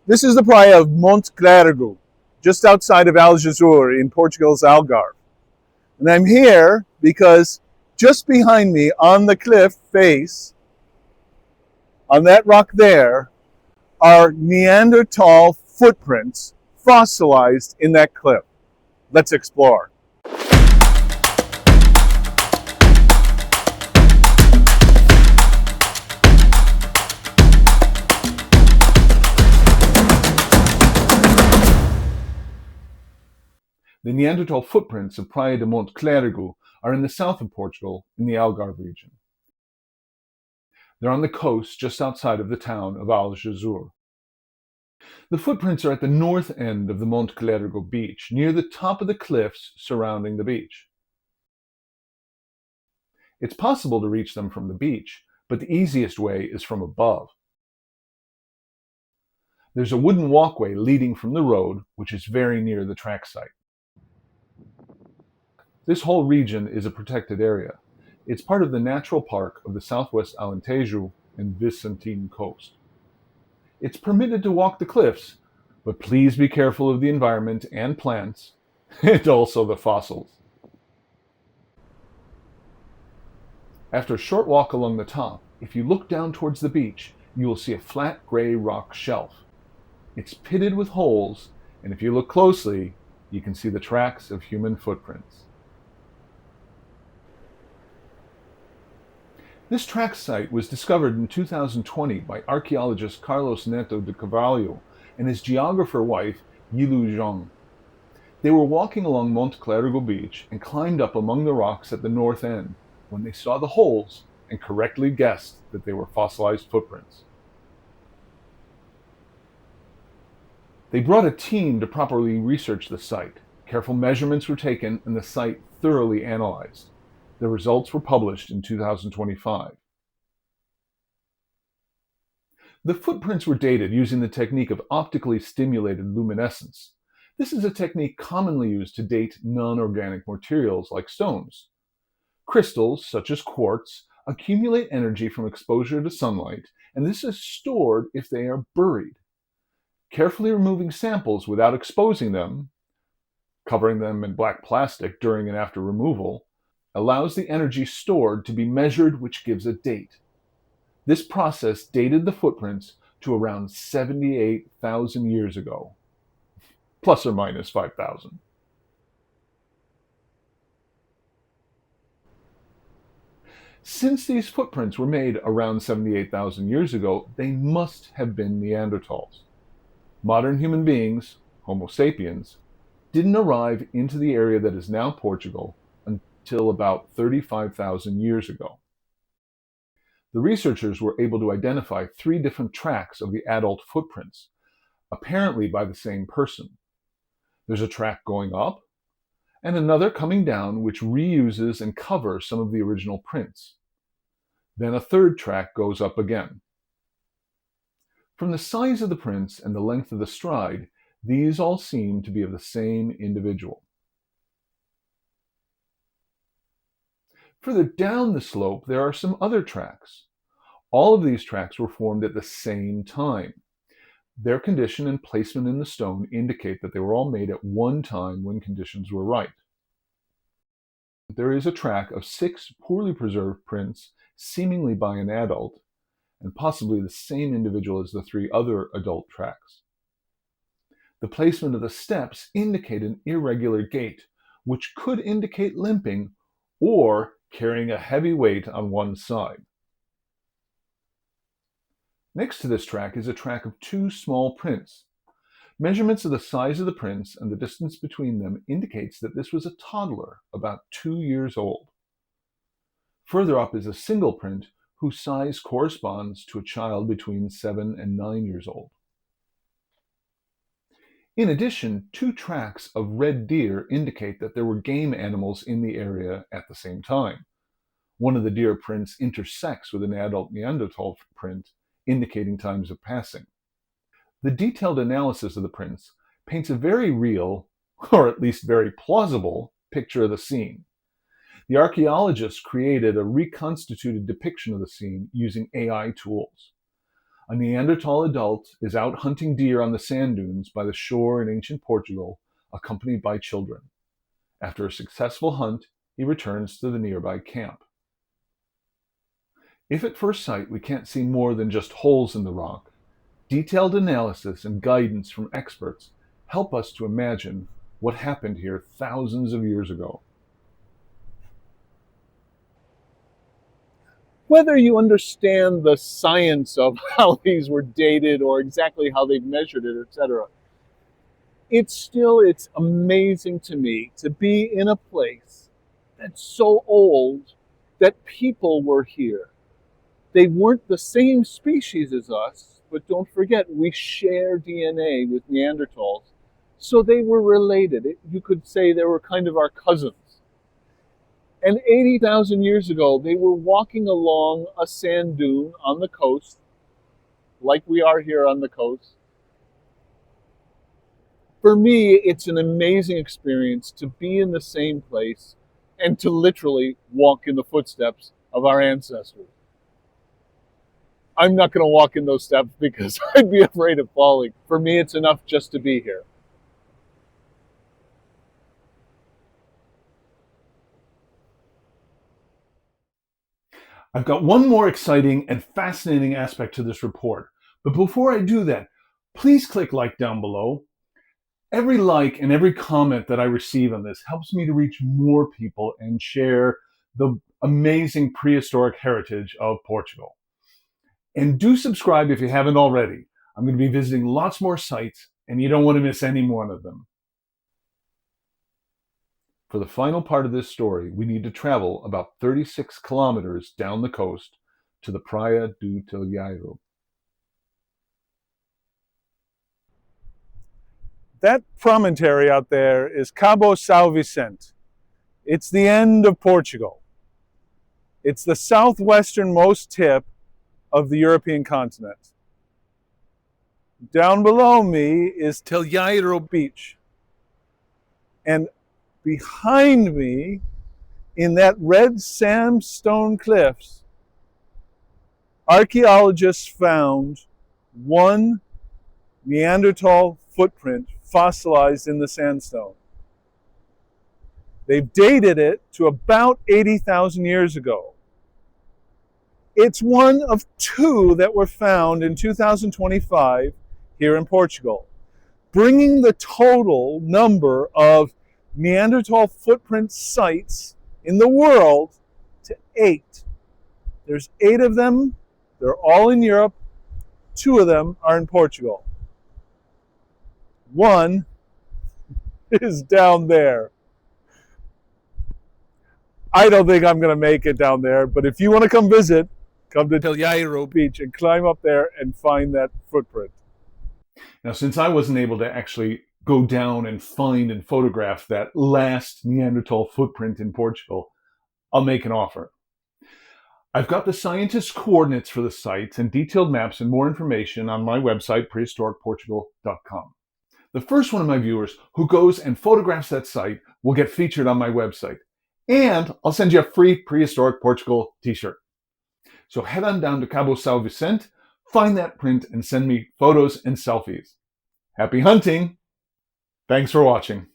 This is the playa of Monte Clérigo, just outside of Aljezur in Portugal's Algarve. And I'm here because just behind me on the cliff face, on that rock there, are Neanderthal footprints fossilized in that cliff. Let's explore. The Neanderthal footprints of Praia de Monte Clérigo are in the south of Portugal, in the Algarve region. They're on the coast just outside of the town of Aljezur. The footprints are at the north end of the Monte Clérigo beach, near the top of the cliffs surrounding the beach. It's possible to reach them from the beach, but the easiest way is from above. There's a wooden walkway leading from the road, which is very near the track site. This whole region is a protected area. It's part of the natural park of the southwest Alentejo and Vicentine coast. It's permitted to walk the cliffs, but please be careful of the environment and plants, and also the fossils. After a short walk along the top, if you look down towards the beach, you will see a flat gray rock shelf. It's pitted with holes, and if you look closely, you can see the tracks of human footprints. This track site was discovered in 2020 by archaeologist Carlos Neto de Carvalho and his geographer wife, Yilu Zhang. They were walking along Monte Clérigo beach and climbed up among the rocks at the north end when they saw the holes and correctly guessed that they were fossilized footprints. They brought a team to properly research the site. Careful measurements were taken and the site thoroughly analyzed. The results were published in 2025. The footprints were dated using the technique of optically stimulated luminescence. This is a technique commonly used to date non-organic materials like stones. Crystals, such as quartz, accumulate energy from exposure to sunlight, and this is stored if they are buried. Carefully removing samples without exposing them, covering them in black plastic during and after removal, allows the energy stored to be measured, which gives a date. This process dated the footprints to around 78,000 years ago, plus or minus 5,000. Since these footprints were made around 78,000 years ago, they must have been Neanderthals. Modern human beings, Homo sapiens, didn't arrive into the area that is now Portugal until about 35,000 years ago. The researchers were able to identify 3 different tracks of the adult footprints, apparently by the same person. There's a track going up, and another coming down which reuses and covers some of the original prints. Then a third track goes up again. From the size of the prints and the length of the stride, these all seem to be of the same individual. Further down the slope, there are some other tracks. All of these tracks were formed at the same time. Their condition and placement in the stone indicate that they were all made at one time when conditions were right. There is a track of 6 poorly preserved prints, seemingly by an adult, and possibly the same individual as the 3 other adult tracks. The placement of the steps indicate an irregular gait, which could indicate limping or carrying a heavy weight on one side. Next to this track is a track of 2 small prints. Measurements of the size of the prints and the distance between them indicates that this was a toddler about 2 years old. Further up is a single print whose size corresponds to a child between 7 and 9 years old. In addition, 2 tracks of red deer indicate that there were game animals in the area at the same time. One of the deer prints intersects with an adult Neanderthal print, indicating times of passing. The detailed analysis of the prints paints a very real, or at least very plausible, picture of the scene. The archaeologists created a reconstituted depiction of the scene using AI tools. A Neanderthal adult is out hunting deer on the sand dunes by the shore in ancient Portugal, accompanied by children. After a successful hunt, he returns to the nearby camp. If at first sight we can't see more than just holes in the rock, detailed analysis and guidance from experts help us to imagine what happened here thousands of years ago. Whether you understand the science of how these were dated or exactly how they've measured it, etc., it's amazing to me to be in a place that's so old that people were here. They weren't the same species as us, but don't forget, we share DNA with Neanderthals. So they were related. You could say they were kind of our cousins. And 80,000 years ago, they were walking along a sand dune on the coast, like we are here on the coast. For me, it's an amazing experience to be in the same place and to literally walk in the footsteps of our ancestors. I'm not going to walk in those steps because I'd be afraid of falling. For me, it's enough just to be here. I've got one more exciting and fascinating aspect to this report. But before I do that, please click like down below. Every like and every comment that I receive on this helps me to reach more people and share the amazing prehistoric heritage of Portugal. And do subscribe if you haven't already. I'm going to be visiting lots more sites, and you don't want to miss any one of them. For the final part of this story, we need to travel about 36 kilometers down the coast to the Praia do Telheiro. That promontory out there is Cabo São Vicente. It's the end of Portugal. It's the southwesternmost tip of the European continent. Down below me is Telheiro Beach. And behind me, in that red sandstone cliffs, archaeologists found one Neanderthal footprint fossilized in the sandstone. They've dated it to about 80,000 years ago. It's one of two that were found in 2025 here in Portugal, bringing the total number of Neanderthal footprint sites in the world to 8. There's 8 of them. They're all in Europe. 2 of them are in Portugal. One is down there. I don't think I'm going to make it down there, but if you want to come visit, come to Telheiro Beach and climb up there and find that footprint. Now, since I wasn't able to actually go down and find and photograph that last Neanderthal footprint in Portugal, I'll make an offer. I've got the scientists' coordinates for the sites and detailed maps and more information on my website, prehistoricportugal.com. The first one of my viewers who goes and photographs that site will get featured on my website. And I'll send you a free Prehistoric Portugal t-shirt. So head on down to Cabo São Vicente, find that print, and send me photos and selfies. Happy hunting! Thanks for watching.